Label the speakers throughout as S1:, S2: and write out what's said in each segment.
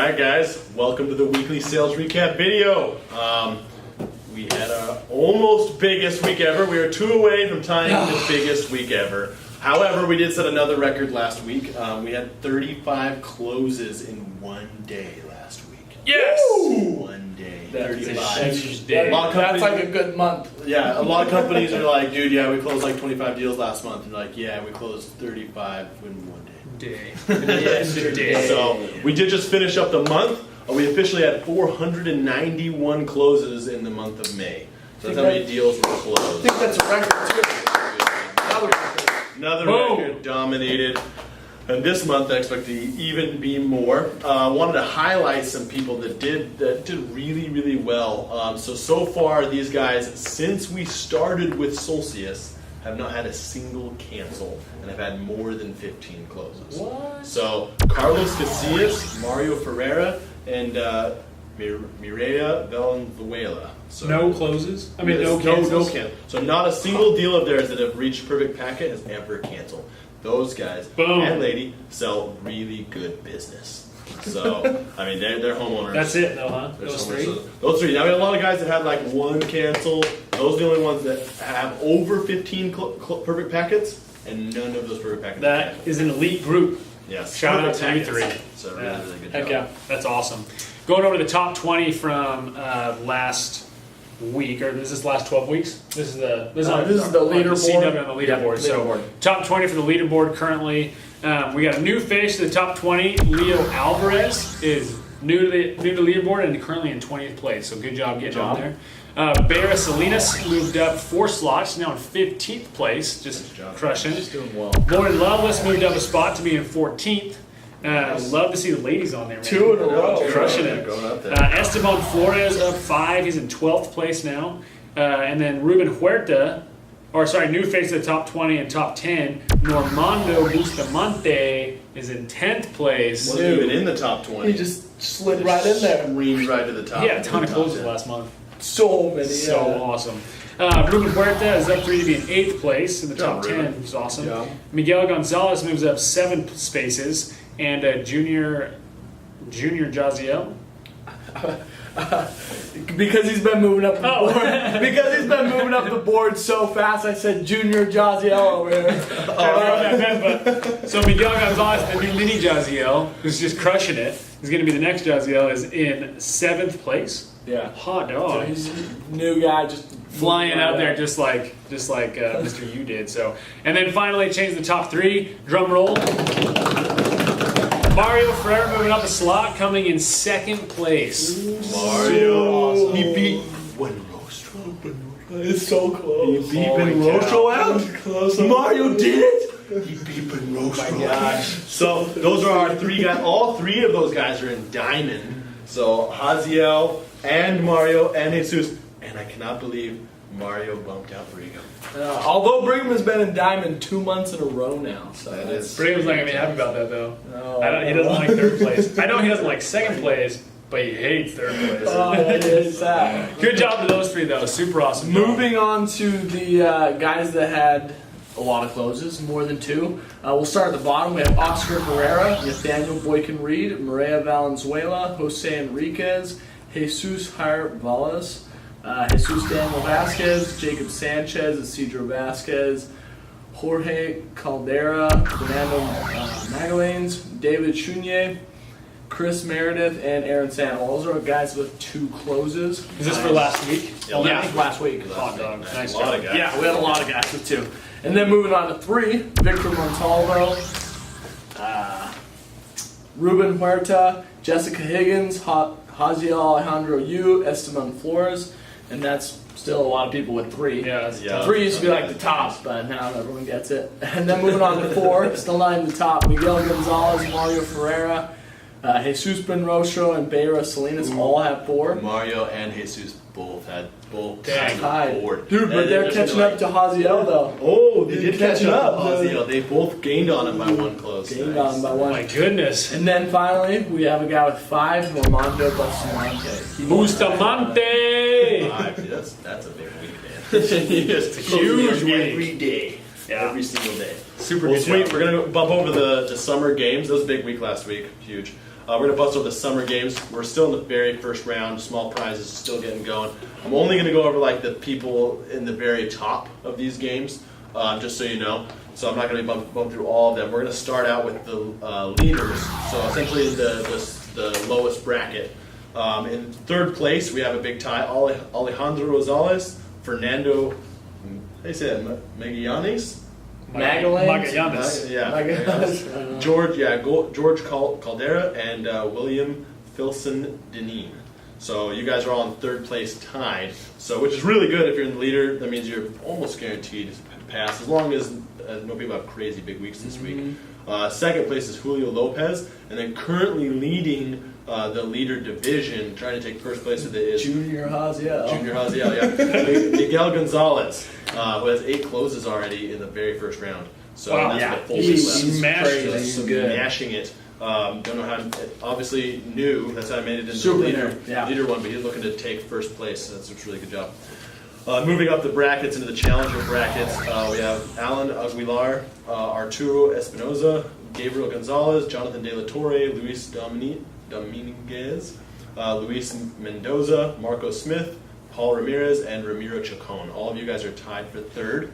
S1: Alright guys, welcome to the weekly sales recap video. We had our almost biggest week ever. We were 2 away from tying the biggest week ever. However, we did set another record last week. We had 35 closes in 1 day last week.
S2: Yes!
S1: Woo! 1 day. 35.
S3: That's like a good month.
S1: Yeah, a lot of companies are like, dude, yeah, we closed like 25 deals last month. And like, yeah, we closed 35 in 1 day. So we did just finish up the month. We officially had 491 closes in the month of May. So that's how many deals were closed.
S3: I think that's a record too.
S1: Another record dominated. And this month I expect to even be more. Wanted to highlight some people that did really, really well. So far these guys, since we started with Solstice, have not had a single cancel and have had more than 15 closes.
S3: What?
S1: So Carlos Casillas, Mario Ferreira, and Mireia Valenzuela. So
S2: No closes? I mean, no cancels?
S1: No cancel. So not a single deal of theirs that have reached perfect packet has ever canceled. Those guys and lady sell really good business. So, I mean, they're homeowners.
S2: That's it, though, huh? Those three?
S1: So those three. Now, we have a lot of guys that had like one cancel. Those are the only ones that have over 15 perfect packets, and none of those perfect packets.
S2: That is an elite group.
S1: Yes.
S2: Shout out to you three.
S1: So, really, really good
S2: Heck
S1: job.
S2: yeah, that's awesome. Going over to the top 20 from last week, or is this last 12 weeks? This is the
S3: leaderboard.
S2: CW on the leaderboard.
S3: Yeah,
S2: so
S3: leaderboard.
S2: top 20 for the leaderboard currently. We got a new face to the top 20. Leo Alvarez is new to the leaderboard and currently in 20th place. So good job getting on there. Bera Salinas moved up 4 slots, now in 15th place, just crushing.
S3: Just doing well.
S2: Lauren Loveless moved up a spot to be in 14th. Love to see the ladies on there, man.
S3: 2 in a row.
S2: Crushing it.
S1: Going up there.
S2: Esteban Flores up 5. He's in 12th place now. And then Ruben Huerta, new face to the top 20 and top 10. Normando Bustamante is in 10th place.
S1: Wasn't even in the top 20.
S3: He just slid right in there.
S1: Screamed right to the top.
S2: Yeah, a ton of closes
S1: 10.
S2: last month.
S3: So many.
S2: So awesome. Ruben Huerta is up 3 to be in 8th place in the top 10, which is awesome.
S3: Yeah.
S2: Miguel Gonzalez moves up 7 spaces. And Junior Jaziel.
S3: Because he's been moving up the board. Because he's been moving up the board so fast, I said Junior Jaziel over here.
S2: So Miguel Gonzalez, the new mini Jaziel, who's just crushing it, is going to be the next Jaziel, is in 7th place.
S3: Yeah.
S2: Hot
S3: So
S2: dog.
S3: he's a new guy, just
S2: Flying out there just like Mr. You did. So, and then finally change the top 3. Drum roll. Mario Ferreira moving up a slot, coming in 2nd place.
S1: Mario.
S3: Awesome.
S1: He beat Buenrostro.
S3: It's so close.
S1: He beat Buenrostro out.
S3: Close.
S1: Mario did it. He beat Buenrostro.
S3: Oh my gosh.
S1: So those are our 3 guys. All 3 of those guys are in diamond. So Jaziel and Mario and Jesus. And I cannot believe Mario bumped out Brigham.
S3: Although Brigham has been in diamond 2 months in a row now, so
S1: That is-
S2: Brigham's not going to be happy about that, though.
S3: No.
S2: He doesn't like 3rd place. I know he doesn't like 2nd place, but he hates 3rd place.
S3: Oh, it is sad.
S2: Good job to those 3, though. Super awesome.
S3: Moving on to the guys that had a lot of closes, more than 2. We'll start at the bottom. We have Oscar Herrera, Nathaniel Boykin-Reed, Mireia Valenzuela, Jose Enriquez, Jesus Jair Valles, Jesus Daniel Vasquez, Jacob Sanchez, Isidro Vasquez, Jorge Caldera, Fernando Magallanes, David Chunier, Chris Meredith, and Aaron Sandoval. Those are guys with 2 closes.
S2: Is this for last week?
S3: Yeah, last week.
S2: Hot dog. Nice
S1: A lot
S2: job.
S1: of guys.
S3: Yeah, we had a lot of guys with 2. And then moving on to 3, Victor Montalvo, Ruben Huerta, Jessica Higgins, Jaziel Alejandro Yu, Esteban Flores, and that's still a lot of people with 3.
S2: Yeah, that's
S1: Yeah.
S3: 3 used to be like the top, but now everyone gets it. And then moving on to 4, still not in the top, Miguel Gonzalez, Mario Ferreira, Jesus Benrostro, and Bera Salinas all have 4.
S1: Mario and Jesus both had
S2: Dang.
S3: Tied.
S1: board.
S3: Dude, but they're catching up to Jaziel though.
S1: Oh, they did catch
S3: catching
S1: up.
S3: up.
S1: Jaziel. They both gained on him by 1 close.
S3: Gained
S1: Nice.
S3: on by
S2: Oh
S3: 1.
S2: my goodness.
S3: And then finally, we have a guy with 5, Normando Bustamante.
S2: Bustamante!
S1: 5. That's a big week, man. It's
S2: a huge week.
S1: every day.
S2: Yeah.
S1: Every single day.
S2: Super
S1: Well,
S2: good
S1: sweet.
S2: job.
S1: We're gonna bump over the summer games. That was a big week last week. Huge. We're gonna bust over the summer games. We're still in the very first round. Small prizes still getting going. I'm only gonna go over like the people in the very top of these games, just so you know. So I'm not gonna be bump through all of them. We're gonna start out with the leaders. So essentially the lowest bracket. In third place, we have a big tie. Alejandro Rosales, Fernando. How do you say that? Magallanes.
S2: Magallanes.
S1: Yeah.
S3: Magallanes.
S1: George Caldera and William Filson Deneen. So you guys are all in third place tied. So which is really good if you're in the leader. That means you're almost guaranteed to pass as long as no people have crazy big weeks this week. Second place is Julio Lopez, and then currently leading the leader division, trying to take first place with it is
S3: Junior Haziel.
S1: Junior Haziel, yeah. Miguel Gonzalez, who has 8 closes already in the very first round. So
S2: Wow,
S1: that's
S3: yeah.
S1: the full
S3: He's
S1: left.
S2: smashed
S3: crazy.
S2: it.
S3: He's good.
S1: Smashing it. Don't know how. Obviously new. That's how I made it into
S3: Super
S1: the leader,
S3: new, yeah.
S1: leader one. But he's looking to take first place. So that's a really good job. Moving up the brackets into the challenger brackets, we have Alan Aguilar, Arturo Espinoza, Gabriel Gonzalez, Jonathan De La Torre, Luis Dominguez, Luis Mendoza, Marco Smith, Paul Ramirez, and Ramiro Chacon. All of you guys are tied for third.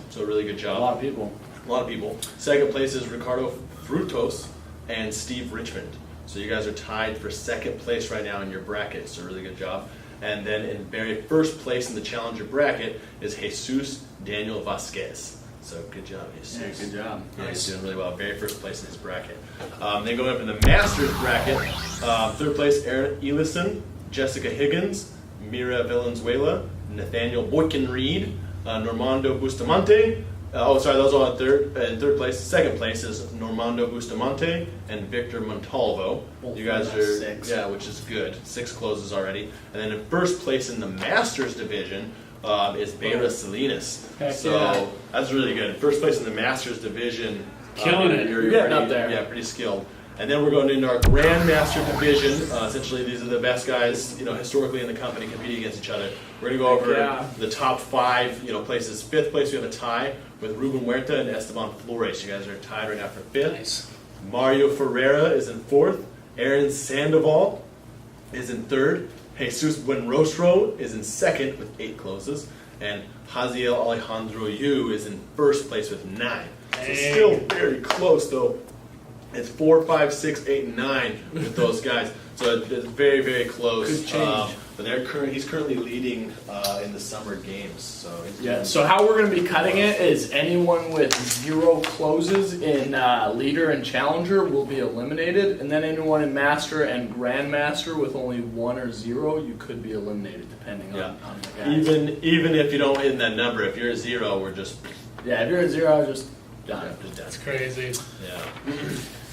S1: So really good job.
S3: A lot of people.
S1: A lot of people. Second place is Ricardo Frutos and Steve Richmond. So you guys are tied for second place right now in your bracket. So really good job. And then in very first place in the challenger bracket is Jesus Daniel Vasquez. So good job, Jesus.
S3: Yeah, good job.
S1: Yeah, he's doing really well. Very first place in his bracket. Then going up in the Masters bracket, third place Aaron Elison, Jessica Higgins, Mira Valenzuela, Nathaniel Boykin-Reed, Normando Bustamante. Those are all in third place. Second place is Normando Bustamante and Victor Montalvo.
S3: Both
S1: You guys
S3: of them
S1: are
S3: have 6.
S1: which is good. 6 closes already. And then in first place in the Masters division is Beira Salinas.
S3: Heck
S1: So
S3: yeah.
S1: that's really good. First place in the Masters division.
S2: Killing it.
S1: You're
S3: Getting
S1: pretty,
S3: up there.
S1: Yeah, pretty skilled. And then we're going into our Grandmaster division. Essentially, these are the best guys, historically in the company competing against each other. We're going to go over
S3: Yeah.
S1: the top 5, places. Fifth place, we have a tie with Ruben Huerta and Esteban Flores. You guys are tied right now for 5th.
S2: Nice.
S1: Mario Ferreira is in 4th. Aaron Sandoval is in 3rd. Jesus Buenrostro is in 2nd with 8 closes. And Haziel Alejandro Yu is in 1st place with 9. So
S2: Dang.
S1: still very close, though. It's 4, 5, 6, 8, and 9 with those guys. So it's very, very close.
S3: Good change.
S1: But he's currently leading in the summer games. So he's
S3: Yeah.
S1: doing-
S3: So how we're going to be cutting it is anyone with 0 closes in leader and challenger will be eliminated, and then anyone in master and grandmaster with only 1 or 0, you could be eliminated depending
S1: Yeah.
S3: on the guys.
S1: even if you don't hit that number, if you're a 0, we're just
S3: Yeah, if you're at 0, just done.
S1: just
S2: That's
S1: done.
S2: crazy.
S1: Yeah.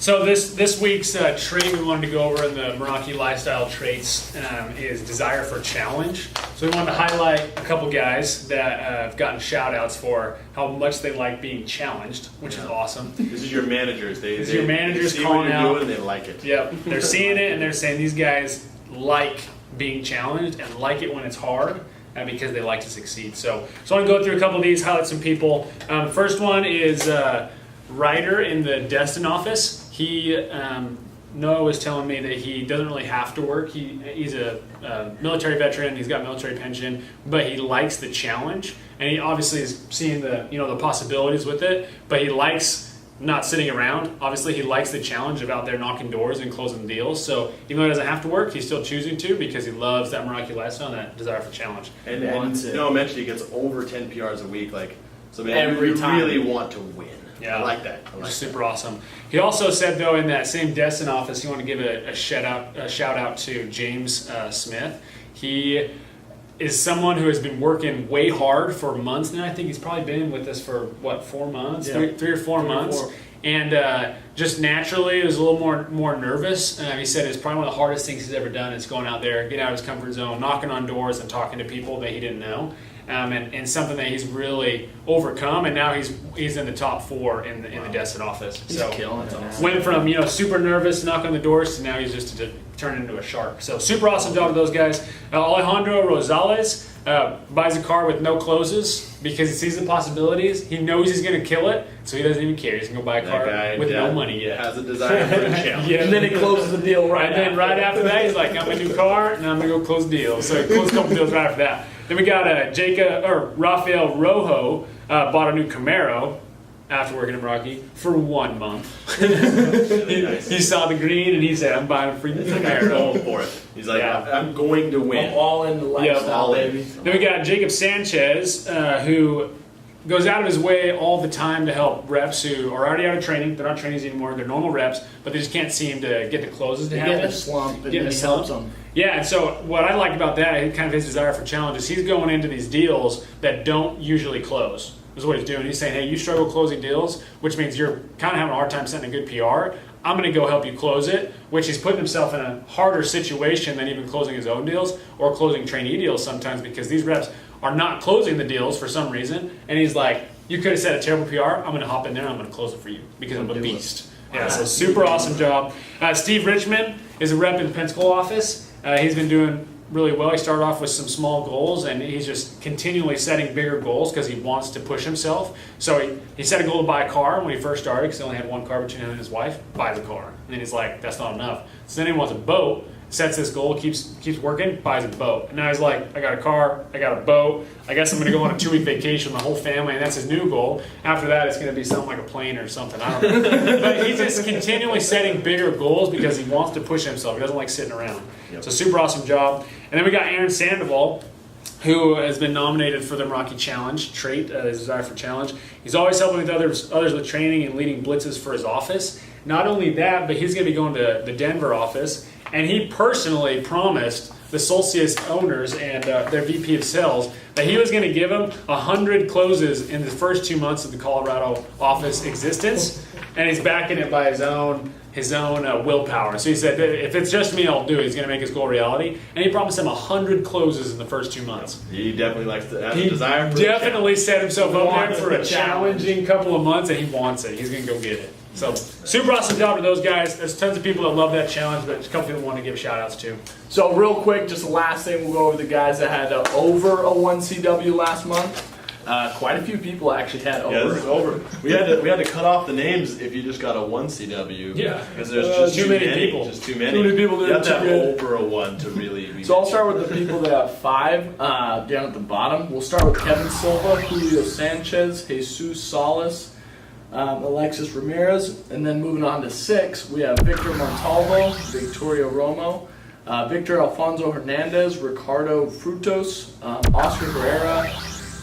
S2: So this week's trait we wanted to go over in the Meraki lifestyle traits is desire for challenge. So we wanted to highlight a couple guys that have gotten shout outs for how much they like being challenged, which is
S1: Yeah.
S2: awesome.
S1: This is your managers. They
S2: This is your managers
S1: see
S2: calling
S1: what you're
S2: out.
S1: doing, they like it.
S2: Yep, they're seeing it and they're saying these guys like being challenged and like it when it's hard. Because they like to succeed. So I want to go through a couple of these, highlight some people. First one is Ryder in the Destin office. Noah was telling me that he doesn't really have to work. He's a military veteran. He's got military pension, but he likes the challenge, and he obviously is seeing the possibilities with it. But he likes not sitting around. Obviously, he likes the challenge of out there knocking doors and closing deals. So even though he doesn't have to work, he's still choosing to because he loves that Meraki lifestyle and that desire for challenge.
S1: And
S3: Wants it.
S1: Noah mentioned he gets over 10 PRs a week. So man,
S3: Every
S1: you
S3: time.
S1: really want to win.
S2: Yeah.
S1: I like that. I
S2: Which
S1: like
S2: is
S1: that.
S2: super awesome. He also said, though, in that same Destin office, he wanted to give a shout out to James Smith. He is someone who has been working way hard for months now. I think he's probably been with us for 4 months,
S3: Yeah.
S2: three or four
S3: 3 or
S2: months.
S3: 4.
S2: And just naturally, he was a little more nervous. He said it's probably one of the hardest things he's ever done is going out there, getting out of his comfort zone, knocking on doors and talking to people that he didn't know. and something that he's really overcome. And now he's in the top 4 in the Destin office.
S3: He's
S2: so
S3: killing it. Man.
S2: went from super nervous, knock on the doors, to now he's just turned into a shark. So super awesome job to those guys. Alejandro Rosales buys a car with no closes because he sees the possibilities. He knows he's going to kill it, so he doesn't even care. He's going to go buy a car with no money yet.
S1: Has a desire for a challenge.
S3: And then he closes the deal right.
S2: And then right after that, he's like, "I'm a new car, and I'm going to go close deals." So he closed a couple deals right after that. Then we got Rafael Rojo bought a new Camaro after working in Meraki for 1 month.
S1: Really nice.
S2: He saw the green and he said, "I'm buying a freaking Camaro."
S1: Going for it. He's like,
S2: Yeah.
S1: I'm going to win.
S3: I'm all in the lifestyle,
S1: all in.
S3: baby.
S2: Then we got Jacob Sanchez, who goes out of his way all the time to help reps who are already out of training. They're not trainees anymore. They're normal reps, but they just can't seem to get the closes to
S3: They
S2: happen.
S3: get in a slump, and
S2: Get in
S3: then
S2: a
S3: he
S2: slump.
S3: helps them.
S2: Yeah, and so what I like about that, kind of his desire for challenges, he's going into these deals that don't usually close. Is what he's doing. He's saying, "Hey, you struggle closing deals, which means you're kind of having a hard time setting a good PR. I'm going to go help you close it," which he's putting himself in a harder situation than even closing his own deals or closing trainee deals sometimes, because these reps are not closing the deals for some reason. And he's like, "You could have set a terrible PR. I'm going to hop in there and I'm going to close it for you because I'm a beast." Yeah, so super awesome job. Steve Richmond is a rep in the Pensacola office. He's been doing really well. He started off with some small goals, and he's just continually setting bigger goals because he wants to push himself. So he set a goal to buy a car when he first started, because he only had one car between him and his wife. Buys a car, and then he's like, "That's not enough." So then he wants a boat. Sets this goal, keeps working, buys a boat. And now he's like, "I got a car, I got a boat. I guess I'm going to go on a 2-week vacation with the whole family," and that's his new goal. After that, it's going to be something like a plane or something. I don't know. But he's just continually setting bigger goals because he wants to push himself. He doesn't like sitting around.
S1: Yep.
S2: So super awesome job. And then we got Aaron Sandoval, who has been nominated for the Meraki Challenge trait, his desire for challenge. He's always helping with others with training and leading blitzes for his office. Not only that, but he's going to be going to the Denver office, and he personally promised the Solstice owners and their VP of sales that he was going to give them 100 closes in the first 2 months of the Colorado office existence, and he's backing it by his own willpower. So he said, "If it's just me, I'll do it." He's going to make his goal reality, and he promised him 100 closes in the first 2 months.
S1: He definitely likes to have
S2: He
S1: a desire for
S2: definitely set himself up there
S3: Wants
S2: for
S3: the
S2: a
S3: challenge.
S2: challenging couple of months, and he wants it. He's going to go get it. So super awesome job to those guys. There's tons of people that love that challenge, but a couple people want to give shout outs to.
S3: So real quick, just the last thing, we'll go over the guys that had over a 1CW last month. Quite a few people actually had over.
S1: Yeah, this is over. We had to cut off the names if you just got a 1CW.
S2: Yeah.
S1: Because there's just
S2: too many people.
S1: Just too many.
S3: Too many people
S1: You
S3: doing
S1: have to have
S3: too good.
S1: over a 1 to really be.
S3: So I'll start with the people that have 5 down at the bottom. We'll start with Kevin Silva, Julio Sanchez, Jesus Salas, Alexis Ramirez, and then moving on to 6, we have Victor Montalvo, Victorio Romo, Victor Alfonso Hernandez, Ricardo Frutos, Oscar Herrera,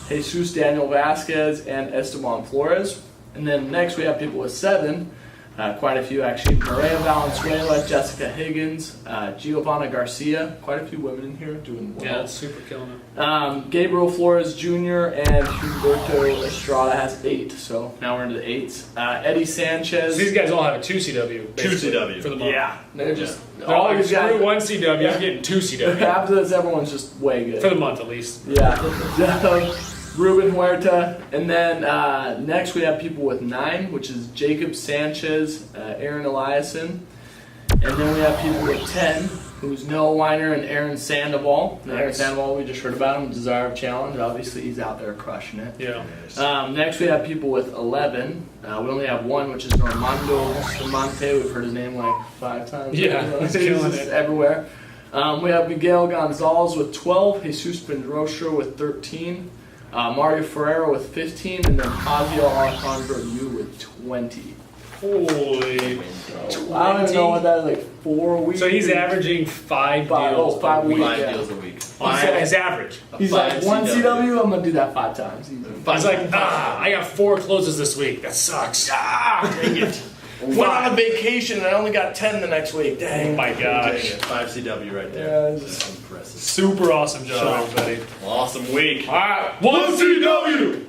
S3: Jesus Daniel Vasquez, and Esteban Flores. And then next we have people with 7, quite a few actually. Maria Valenzuela, Jessica Higgins, Giovanna Garcia, quite a few women in here doing well.
S2: Yeah, that's super killing it.
S3: Gabriel Flores Jr. and Humberto Estrada has 8. So now we're into the 8s. Eddie Sanchez.
S2: So these guys all have a 2CW.
S1: 2CW.
S2: for the month.
S3: Yeah, they're just
S2: They're
S3: all
S2: like,
S3: these guys.
S2: screw 1CW, I'm getting 2CW.
S3: After this, everyone's just way good.
S2: For the month at least.
S3: Yeah. Ruben Huerta. And then next we have people with 9, which is Jacob Sanchez, Aaron Eliason. And then we have people with 10, who's Noah Weiner and Aaron Sandoval. And Aaron Sandoval, we just heard about him, Desire of Challenge. Obviously, he's out there crushing it.
S2: Yeah.
S3: Next we have people with 11. We only have 1, which is Normando Bustamante. We've heard his name like 5 times.
S2: Yeah, he's
S3: he's
S2: killing
S3: just
S2: it.
S3: everywhere. We have Miguel Gonzalez with 12, Jesus Pedroso with 13, Mario Ferreira with 15, and then Javier Alejandro Yu with 20.
S2: Holy.
S3: I don't even know what that is, like 4 weeks.
S2: So he's averaging 5 deals.
S3: 5 weeks.
S1: 5
S3: Yeah.
S1: deals a week.
S2: His average.
S3: He's like 1 CW, I'm going to do that 5 times. Easy.
S2: He's like, I got 4 closes this week. That sucks.
S3: Dang it. Went on a vacation and I only got 10 the next week. Dang.
S2: Oh my gosh.
S1: 5 CW right there.
S3: Yeah, just
S1: That's impressive.
S2: Super awesome job, everybody.
S1: Awesome week.
S2: All right, 1CW.